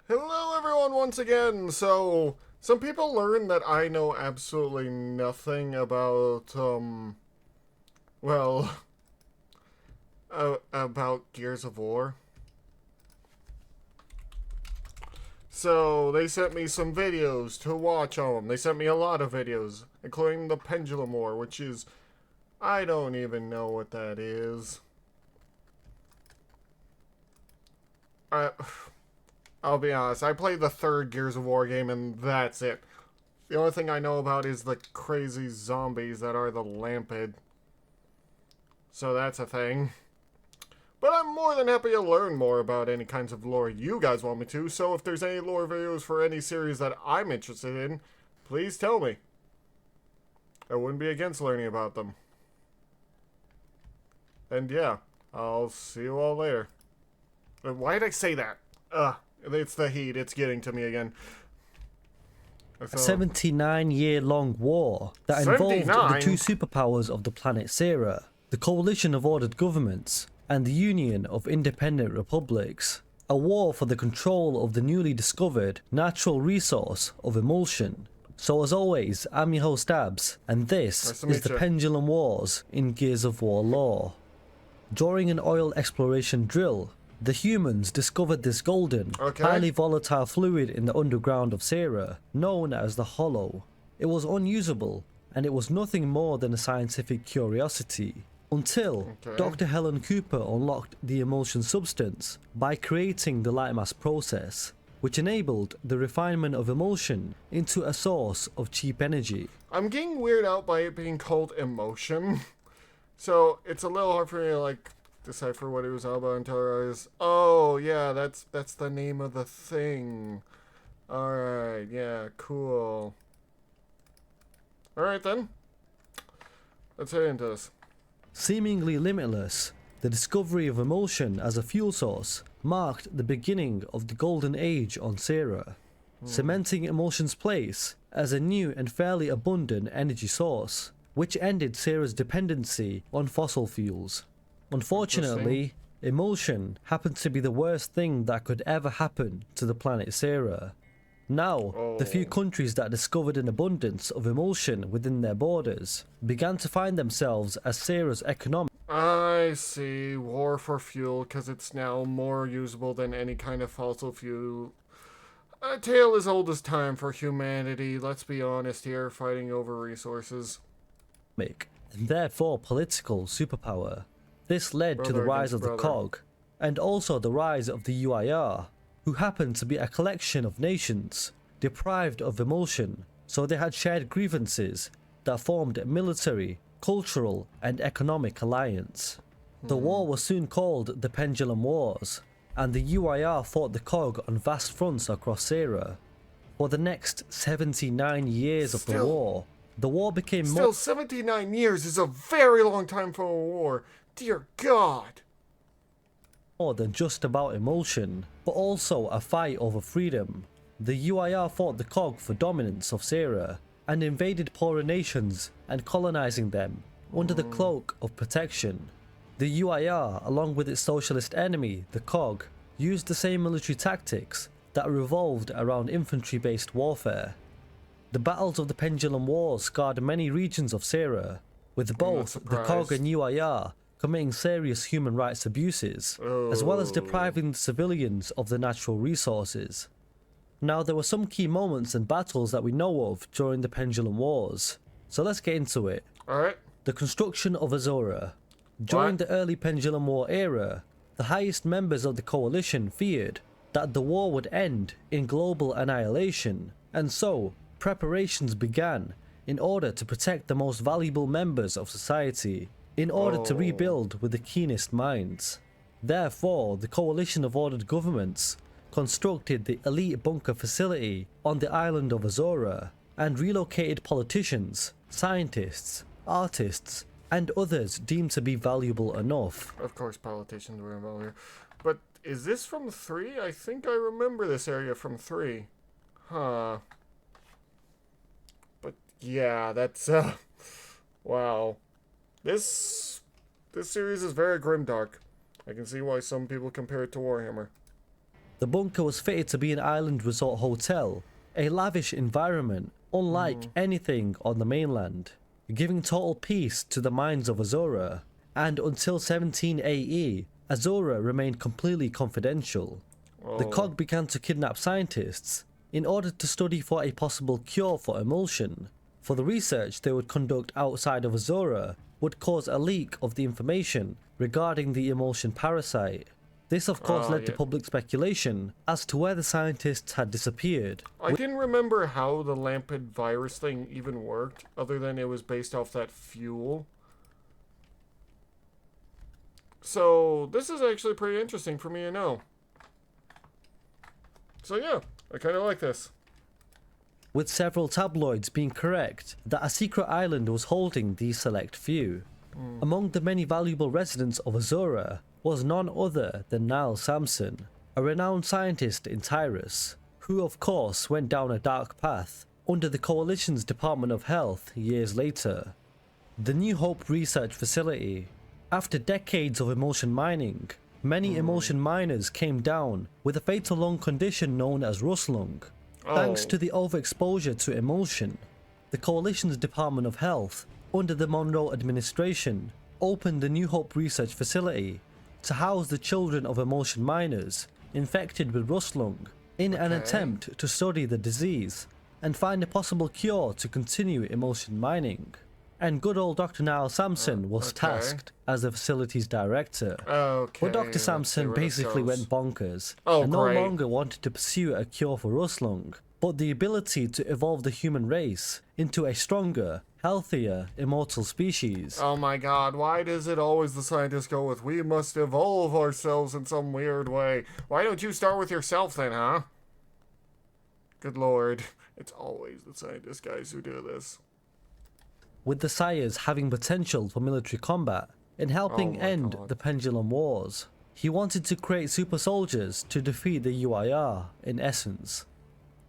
Hello everyone once again. So, some people learned that I know absolutely nothing about, well, about Gears of War. So, they sent me some videos to watch on them. They sent me a lot of videos, including the Pendulum War, which is, I don't even know what that is. I'll be honest, I played the third Gears of War game and that's it. The only thing I know about is the crazy zombies that are the Lamped. So that's a thing. But I'm more than happy to learn more about any kinds of lore you guys want me to, so if there's any lore videos for any series that I'm interested in, please tell me. I wouldn't be against learning about them. And yeah, I'll see you all later. Why did I say that? It's the heat, it's getting to me again. A 79-year-long war that involved the two superpowers of the planet Sera, the Coalition of Ordered Governments, and the Union of Independent Republics. A war for the control of the newly discovered natural resource of emulsion. So as always, I'm your host Abs, and this is the Pendulum Wars in Gears of War lore. During an oil exploration drill, the humans discovered this golden, highly volatile fluid in the underground of Sera, known as the Hollow. It was unusable, and it was nothing more than a scientific curiosity, until Dr. Helen Cooper unlocked the emulsion substance by creating the lightmass process, which enabled the refinement of emulsion into a source of cheap energy. I'm getting weirded out by it being called emotion, so it's a little hard for me to decipher what it was all about until I realized, oh yeah, that's the name of the thing. Alright, yeah, cool. Alright then. Let's head into this. Seemingly limitless, the discovery of emulsion as a fuel source marked the beginning of the golden age on Sera, cementing emulsion's place as a new and fairly abundant energy source, which ended Sera's dependency on fossil fuels. Unfortunately, emulsion happened to be the worst thing that could ever happen to the planet Sera. Now, the few countries that discovered an abundance of emulsion within their borders began to find themselves as Sera's economic. I see. War for fuel, because it's now more usable than any kind of fossil fuel. A tale as old as time for humanity, let's be honest here, fighting over resources. And therefore political superpower. This led to the rise of the COG, and also the rise of the UIR, who happened to be a collection of nations deprived of emulsion, so they had shared grievances that formed a military, cultural, and economic alliance. The war was soon called the Pendulum Wars, and the UIR fought the COG on vast fronts across Sera. For the next 79 years of the war became more. 79 years is a very long time for a war. Dear God. More than just about emulsion, but also a fight over freedom. The UIR fought the COG for dominance of Sera, and invaded poorer nations and colonizing them under the cloak of protection. The UIR, along with its socialist enemy, the COG, used the same military tactics that revolved around infantry-based warfare. The battles of the Pendulum Wars scarred many regions of Sera, with both the COG and UIR committing serious human rights abuses, as well as depriving the civilians of the natural resources. Now, there were some key moments and battles that we know of during the Pendulum Wars, so let's get into it. Alright. The construction of Azora. During the early Pendulum War era, the highest members of the coalition feared that the war would end in global annihilation, and so preparations began in order to protect the most valuable members of society, in order to rebuild with the keenest minds. Therefore, the Coalition of Ordered Governments constructed the elite bunker facility on the island of Azora, and relocated politicians, scientists, artists, and others deemed to be valuable enough. Of course politicians were involved here. But is this from 3? I think I remember this area from 3. Huh. But yeah, that's wow. This series is very grimdark. I can see why some people compare it to Warhammer. The bunker was fitted to be an island resort hotel, a lavish environment unlike anything on the mainland, giving total peace to the mines of Azora, and until 17 AE, Azora remained completely confidential. The cog began to kidnap scientists in order to study for a possible cure for emulsion, for the research they would conduct outside of Azora would cause a leak of the information regarding the emulsion parasite. This of course led to public speculation as to where the scientists had disappeared. I didn't remember how the Lamped virus thing even worked, other than it was based off that fuel. So, this is actually pretty interesting for me to know. So yeah, I kind of like this. With several tabloids being correct that a secret island was holding these select few. Among the many valuable residents of Azora was none other than Niall Samson, a renowned scientist in Tyrus, who of course went down a dark path under the Coalition's Department of Health years later. The New Hope Research Facility. After decades of emulsion mining, many emulsion miners came down with a fatal lung condition known as rust lung. Thanks to the overexposure to emulsion, the Coalition's Department of Health, under the Monroe administration, opened the New Hope Research Facility to house the children of emulsion miners infected with rust lung in an attempt to study the disease and find a possible cure to continue emulsion mining. And good old Dr. Niall Samson was tasked as the facility's director. But Dr. Samson basically went bonkers and no longer wanted to pursue a cure for rust lung, but the ability to evolve the human race into a stronger, healthier, immortal species. Oh my god, why does it always the scientists go with, we must evolve ourselves in some weird way? Why don't you start with yourself then, huh? Good lord, it's always the scientist guys who do this. With the Sires having potential for military combat in helping end the Pendulum Wars. He wanted to create super soldiers to defeat the UIR, in essence.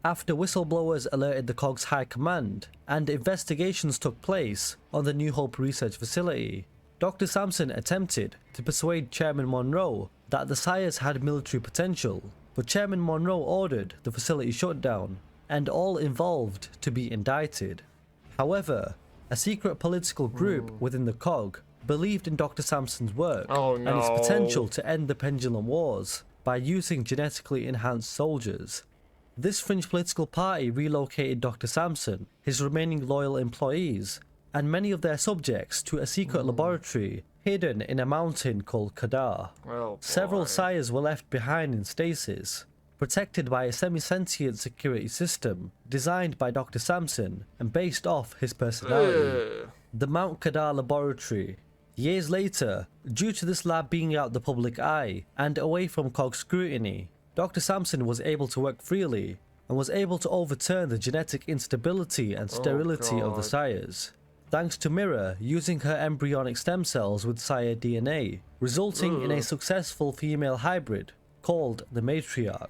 After whistleblowers alerted the COG's high command and investigations took place on the New Hope Research Facility, Dr. Samson attempted to persuade Chairman Monroe that the Sires had military potential, but Chairman Monroe ordered the facility shut down and all involved to be indicted. However, a secret political group within the COG believed in Dr. Samson's work and his potential to end the Pendulum Wars by using genetically enhanced soldiers. This fringe political party relocated Dr. Samson, his remaining loyal employees, and many of their subjects to a secret laboratory hidden in a mountain called Kadar. Several Sires were left behind in stasis, protected by a semi-sentient security system designed by Dr. Samson and based off his personality. The Mount Kadar Laboratory. Years later, due to this lab being out the public eye and away from COG scrutiny, Dr. Samson was able to work freely and was able to overturn the genetic instability and sterility of the Sires, thanks to Mira using her embryonic stem cells with Sire DNA, resulting in a successful female hybrid called the Matriarch,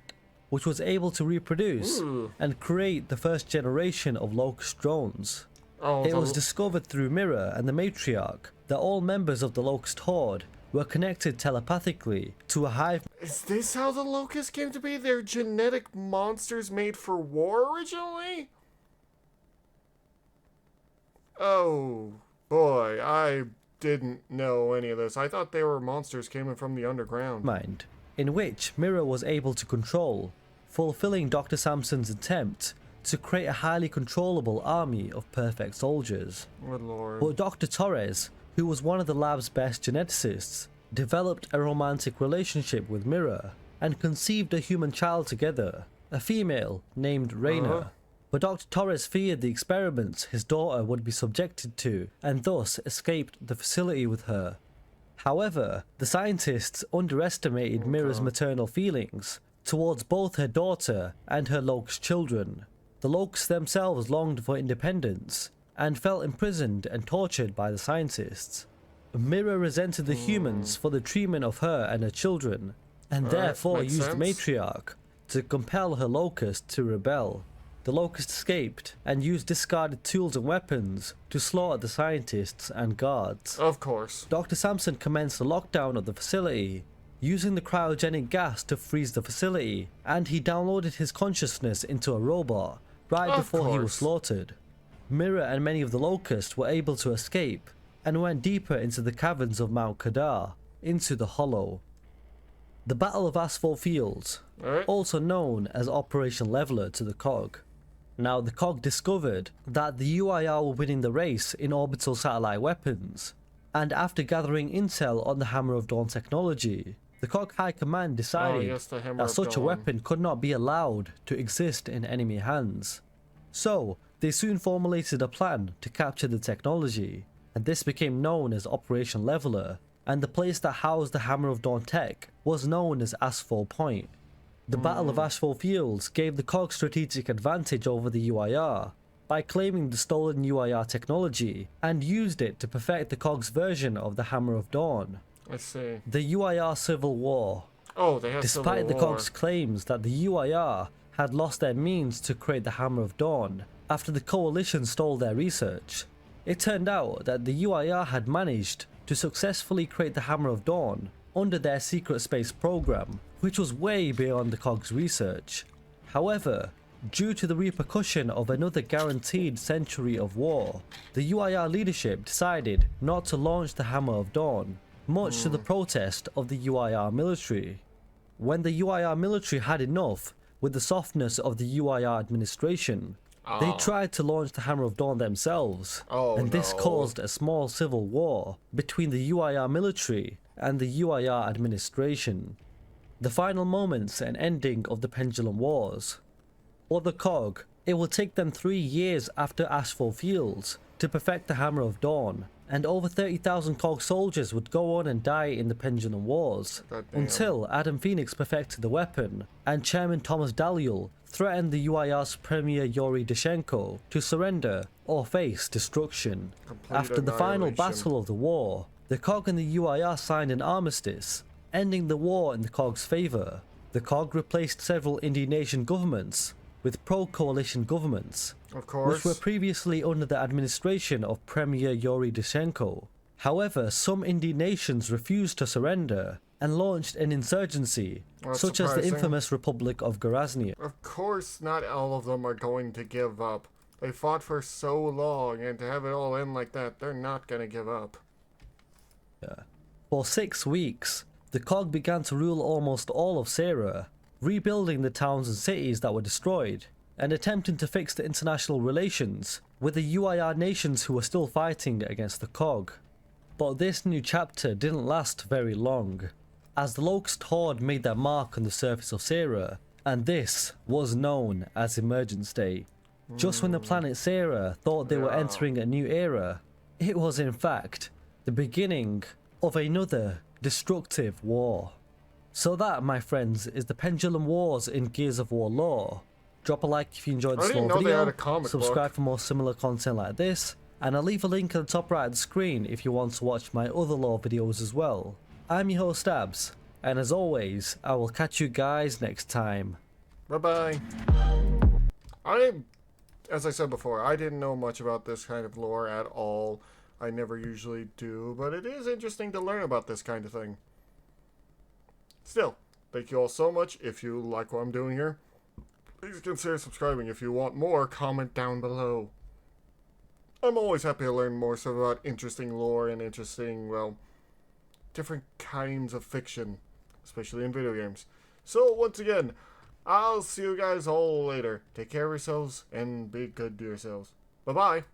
which was able to reproduce and create the first generation of Locust drones. It was discovered through Mira and the Matriarch that all members of the Locust Horde were connected telepathically to a hive. Is this how the Locusts came to be? They're genetic monsters made for war originally? Oh boy, I didn't know any of this. I thought they were monsters coming from the underground. Mind, in which Mira was able to control, fulfilling Dr. Samson's attempt to create a highly controllable army of perfect soldiers. Good lord. But Dr. Torres, who was one of the lab's best geneticists, developed a romantic relationship with Mira and conceived a human child together, a female named Raina. But Dr. Torres feared the experiments his daughter would be subjected to and thus escaped the facility with her. However, the scientists underestimated Mira's maternal feelings towards both her daughter and her Locust children. The Locusts themselves longed for independence and felt imprisoned and tortured by the scientists. Mira resented the humans for the treatment of her and her children, and therefore used the Matriarch to compel her Locust to rebel. The Locust escaped and used discarded tools and weapons to slaughter the scientists and guards. Of course. Dr. Samson commenced the lockdown of the facility using the cryogenic gas to freeze the facility, and he downloaded his consciousness into a robot right before he was slaughtered. Mirror and many of the locusts were able to escape and went deeper into the caverns of Mount Kadar, into the Hollow. The Battle of Asphalt Fields, also known as Operation Leveler to the COG. Now, the COG discovered that the UIR were winning the race in orbital satellite weapons, and after gathering intel on the Hammer of Dawn technology, the COG High Command decided that such a weapon could not be allowed to exist in enemy hands. So, they soon formulated a plan to capture the technology, and this became known as Operation Leveler, and the place that housed the Hammer of Dawn tech was known as Asphalt Point. The Battle of Asphalt Fields gave the COG strategic advantage over the UIR by claiming the stolen UIR technology and used it to perfect the COG's version of the Hammer of Dawn. I see. The UIR Civil War. Oh, they have Despite Civil the War. COG's claims that the UIR had lost their means to create the Hammer of Dawn after the Coalition stole their research, it turned out that the UIR had managed to successfully create the Hammer of Dawn under their secret space program, which was way beyond the COG's research. However, due to the repercussion of another guaranteed century of war, the UIR leadership decided not to launch the Hammer of Dawn, much to the protest of the UIR military. When the UIR military had enough with the softness of the UIR administration, they tried to launch the Hammer of Dawn themselves, and this caused a small civil war between the UIR military and the UIR administration. The final moments and ending of the Pendulum Wars. For the COG, it will take them 3 years after Asphalt Fields to perfect the Hammer of Dawn, and over 30,000 COG soldiers would go on and die in the Pendulum Wars, until Adam Phoenix perfected the weapon, and Chairman Thomas Dalyell threatened the UIR's Premier Yuri Dushenko to surrender or face destruction. After the final battle of the war, the COG and the UIR signed an armistice, ending the war in the COG's favour. The COG replaced several Indian nation governments with pro-coalition governments, which were previously under the administration of Premier Yuri Dushenko. However, some Indian nations refused to surrender and launched an insurgency, such as the infamous Republic of Goraznia. Of course, not all of them are going to give up. They fought for so long, and to have it all end like that, they're not going to give up. For 6 weeks, the COG began to rule almost all of Sarah, rebuilding the towns and cities that were destroyed, and attempting to fix the international relations with the UIR nations who were still fighting against the COG. But this new chapter didn't last very long, as the Locust Horde made their mark on the surface of Sarah, and this was known as Emergence Day. Just when the planet Sarah thought they were entering a new era, it was in fact the beginning of another destructive war. So that, my friends, is the Pendulum Wars in Gears of War lore. Drop a like if you enjoyed this little video, subscribe for more similar content like this, and I'll leave a link at the top right of the screen if you want to watch my other lore videos as well. I'm your host Abs, and as always, I will catch you guys next time. Bye bye. As I said before, I didn't know much about this kind of lore at all. I never usually do, but it is interesting to learn about this kind of thing. Still, thank you all so much. If you like what I'm doing here, please consider subscribing. If you want more, comment down below. I'm always happy to learn more stuff about interesting lore and interesting, well, different kinds of fiction, especially in video games. So, once again, I'll see you guys all later. Take care of yourselves and be good to yourselves. Bye-bye.